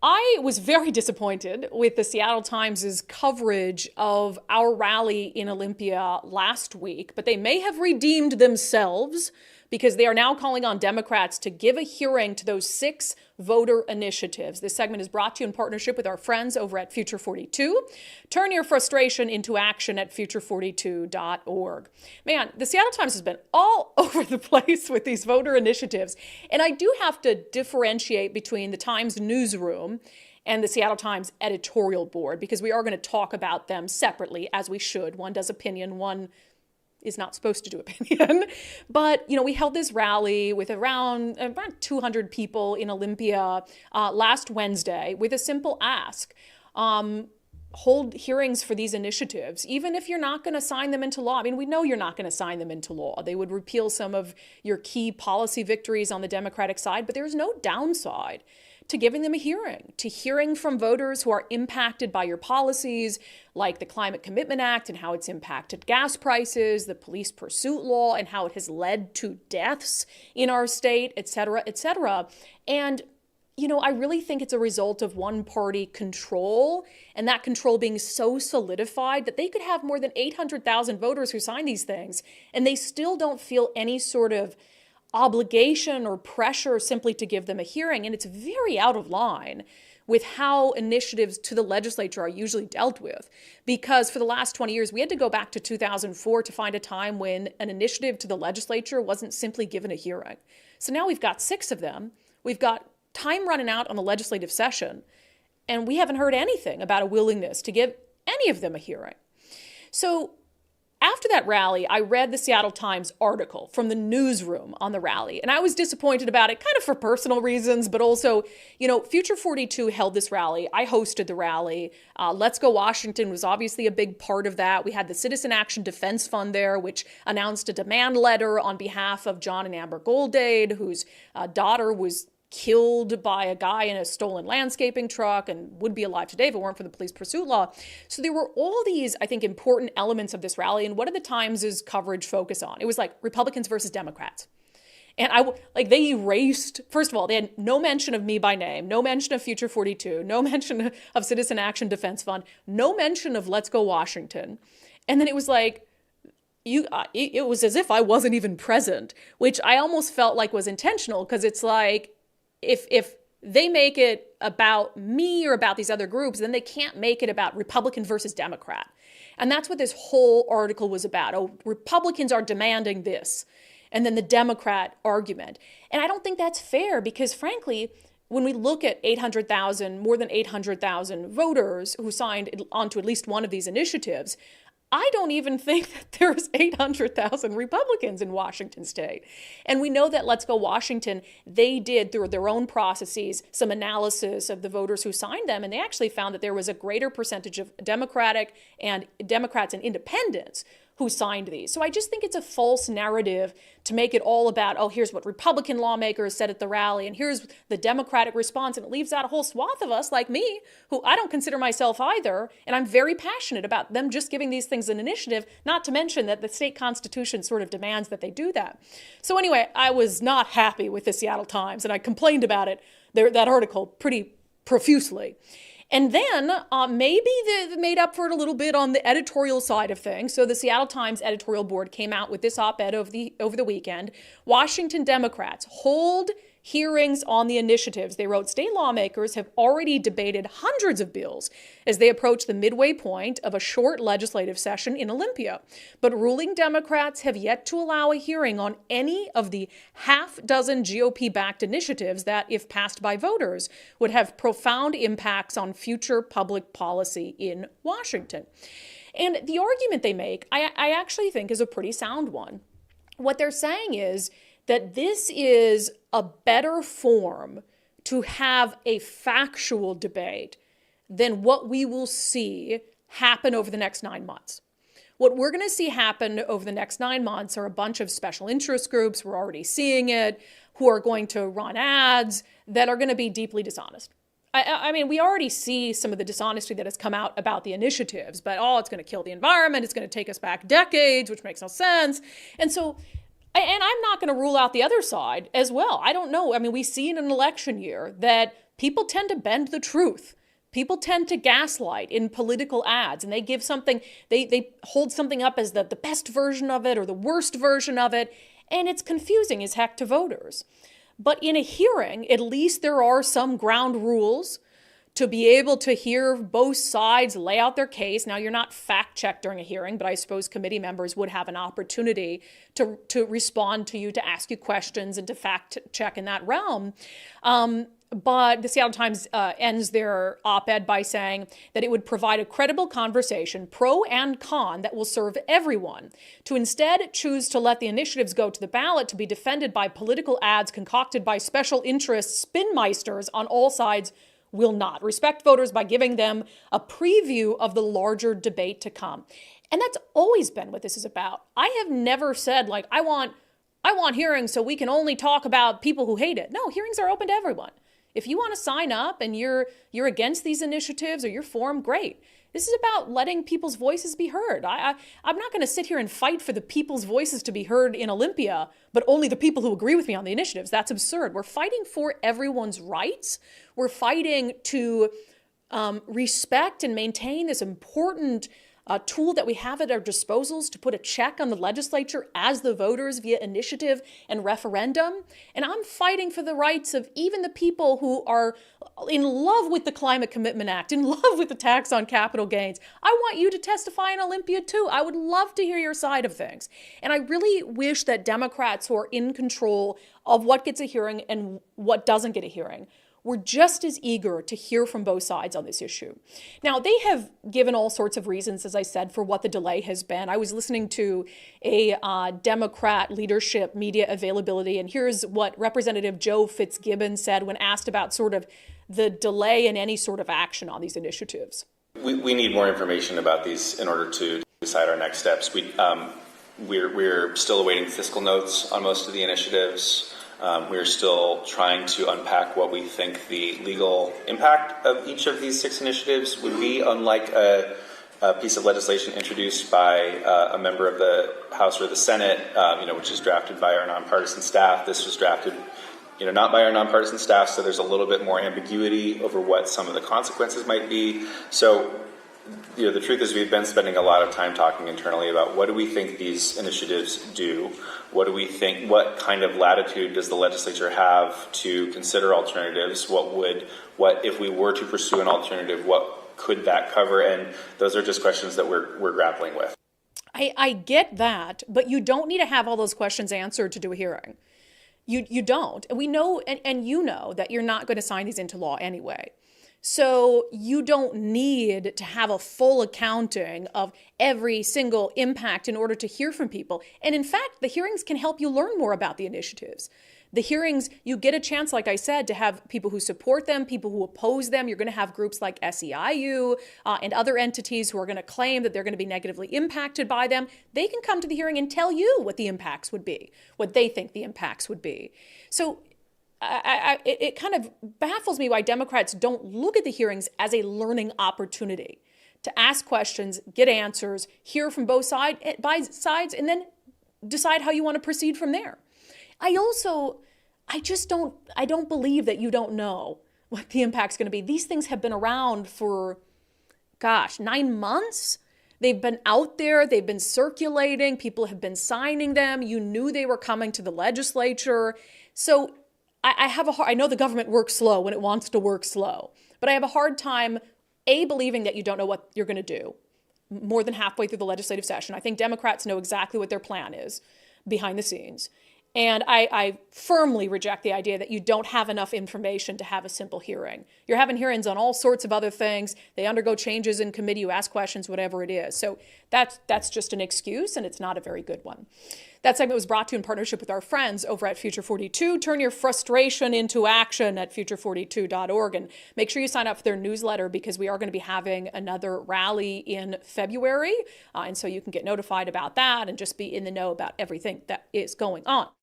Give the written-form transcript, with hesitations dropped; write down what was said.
I was very disappointed with the Seattle Times' coverage of our rally in Olympia last week, but they may have redeemed themselves because they are now calling on Democrats to give a hearing to those 6 voter initiatives. This segment is brought to you in partnership with our friends over at Future 42. Turn your frustration into action at future42.org. Man, the Seattle Times has been all over the place with these voter initiatives, and I do have to differentiate between the Times newsroom and the Seattle Times Editorial Board, because we are going to talk about them separately, as we should. One does opinion, one is not supposed to do opinion. But, we held this rally with around 200 people in Olympia last Wednesday with a simple ask. Hold hearings for these initiatives, even if you're not going to sign them into law. I mean, we know you're not going to sign them into law. They would repeal some of your key policy victories on the Democratic side, but there's no downside to giving them a hearing, to hearing from voters who are impacted by your policies, like the Climate Commitment Act and how it's impacted gas prices, the police pursuit law and how it has led to deaths in our state, et cetera, et cetera. And I really think it's a result of one-party control, and that control being so solidified that they could have more than 800,000 voters who sign these things, and they still don't feel any sort of obligation or pressure simply to give them a hearing. And it's very out of line with how initiatives to the legislature are usually dealt with. Because for the last 20 years, we had to go back to 2004 to find a time when an initiative to the legislature wasn't simply given a hearing. So now we've got 6 of them. We've got time running out on the legislative session, and we haven't heard anything about a willingness to give any of them a hearing. So after that rally, I read the Seattle Times article from the newsroom on the rally, and I was disappointed about it, kind of for personal reasons, but also, Future 42 held this rally. I hosted the rally. Let's Go Washington was obviously a big part of that. We had the Citizen Action Defense Fund there, which announced a demand letter on behalf of John and Amber Goldade, whose daughter was killed by a guy in a stolen landscaping truck and would be alive today if it weren't for the police pursuit law. So there were all these, I think, important elements of this rally. And what did the Times' coverage focus on? It was like Republicans versus Democrats. And they erased, first of all, they had no mention of me by name, no mention of Future 42, no mention of Citizen Action Defense Fund, no mention of Let's Go Washington. And then it was like, it was as if I wasn't even present, which I almost felt like was intentional, because it's like, if they make it about me or about these other groups, then they can't make it about Republican versus Democrat. And that's what this whole article was about. Oh, Republicans are demanding this. And then the Democrat argument. And I don't think that's fair, because frankly, when we look at more than 800,000 voters who signed onto at least one of these initiatives, I don't even think that there's 800,000 Republicans in Washington state. And we know that Let's Go Washington, they did, through their own processes, some analysis of the voters who signed them, and they actually found that there was a greater percentage of Democrats and independents who signed these. So I just think it's a false narrative to make it all about, oh, here's what Republican lawmakers said at the rally, and here's the Democratic response, and it leaves out a whole swath of us like me, who I don't consider myself either, and I'm very passionate about them just giving these things an initiative, not to mention that the state constitution sort of demands that they do that. So anyway, I was not happy with the Seattle Times, and I complained about it, that article, pretty profusely. And then maybe they made up for it a little bit on the editorial side of things. So the Seattle Times Editorial Board came out with this op-ed over the weekend. Washington Democrats hold hearings on the initiatives. They wrote, state lawmakers have already debated hundreds of bills as they approach the midway point of a short legislative session in Olympia. But ruling Democrats have yet to allow a hearing on any of the half-dozen GOP-backed initiatives that, if passed by voters, would have profound impacts on future public policy in Washington. And the argument they make, I actually think, is a pretty sound one. What they're saying is that this is a better form to have a factual debate than what we will see happen over the next 9 months. What we're going to see happen over the next 9 months are a bunch of special interest groups, we're already seeing it, who are going to run ads that are going to be deeply dishonest. I mean, we already see some of the dishonesty that has come out about the initiatives, but it's going to kill the environment, it's going to take us back decades, which makes no sense. And I'm not going to rule out the other side as well. I don't know. I mean, we see in an election year that people tend to bend the truth. People tend to gaslight in political ads, and they give something, they hold something up as the best version of it or the worst version of it, and it's confusing as heck to voters. But in a hearing, at least there are some ground rules to be able to hear both sides lay out their case. Now, you're not fact-checked during a hearing, but I suppose committee members would have an opportunity to respond to you, to ask you questions, and to fact-check in that realm. But the Seattle Times ends their op-ed by saying that it would provide a credible conversation, pro and con, that will serve everyone. To instead choose to let the initiatives go to the ballot to be defended by political ads concocted by special interest spinmeisters on all sides will not. Respect voters by giving them a preview of the larger debate to come. And that's always been what this is about. I have never said, like, I want hearings so we can only talk about people who hate it. No, hearings are open to everyone. If you want to sign up and you're against these initiatives or you're for them, great. This is about letting people's voices be heard. I'm not going to sit here and fight for the people's voices to be heard in Olympia, but only the people who agree with me on the initiatives. That's absurd. We're fighting for everyone's rights. We're fighting to respect and maintain this important tool that we have at our disposals to put a check on the legislature as the voters via initiative and referendum. And I'm fighting for the rights of even the people who are in love with the Climate Commitment Act, in love with the tax on capital gains. I want you to testify in Olympia too. I would love to hear your side of things. And I really wish that Democrats who are in control of what gets a hearing and what doesn't get a hearing were just as eager to hear from both sides on this issue. Now, they have given all sorts of reasons, as I said, for what the delay has been. I was listening to a Democrat leadership media availability, and here's what Representative Joe Fitzgibbon said when asked about sort of the delay in any sort of action on these initiatives. We need more information about these in order to decide our next steps. We're still awaiting fiscal notes on most of the initiatives. We're still trying to unpack what we think the legal impact of each of these 6 initiatives would be, unlike a piece of legislation introduced by a member of the House or the Senate, which is drafted by our nonpartisan staff. This was drafted, not by our nonpartisan staff, so there's a little bit more ambiguity over what some of the consequences might be. So, the truth is we've been spending a lot of time talking internally about what do we think these initiatives do? What do we think, what kind of latitude does the legislature have to consider alternatives? What if we were to pursue an alternative, what could that cover? And those are just questions that we're grappling with. I get that, but you don't need to have all those questions answered to do a hearing. You don't. And we know, and you know that you're not going to sign these into law anyway. So you don't need to have a full accounting of every single impact in order to hear from people. And in fact, the hearings can help you learn more about the initiatives. The hearings, you get a chance, like I said, to have people who support them, people who oppose them. You're going to have groups like SEIU and other entities who are going to claim that they're going to be negatively impacted by them. They can come to the hearing and tell you what the impacts would be, what they think the impacts would be. So it kind of baffles me why Democrats don't look at the hearings as a learning opportunity to ask questions, get answers, hear from both sides, and then decide how you want to proceed from there. I don't believe that you don't know what the impact's going to be. These things have been around for, 9 months. They've been out there. They've been circulating. People have been signing them. You knew they were coming to the legislature. So I know the government works slow when it wants to work slow, but I have a hard time, believing that you don't know what you're going to do more than halfway through the legislative session. I think Democrats know exactly what their plan is behind the scenes. And I firmly reject the idea that you don't have enough information to have a simple hearing. You're having hearings on all sorts of other things. They undergo changes in committee, you ask questions, whatever it is. So that's just an excuse, and it's not a very good one. That segment was brought to you in partnership with our friends over at Future 42. Turn your frustration into action at future42.org. And make sure you sign up for their newsletter because we are going to be having another rally in February. And so you can get notified about that and just be in the know about everything that is going on.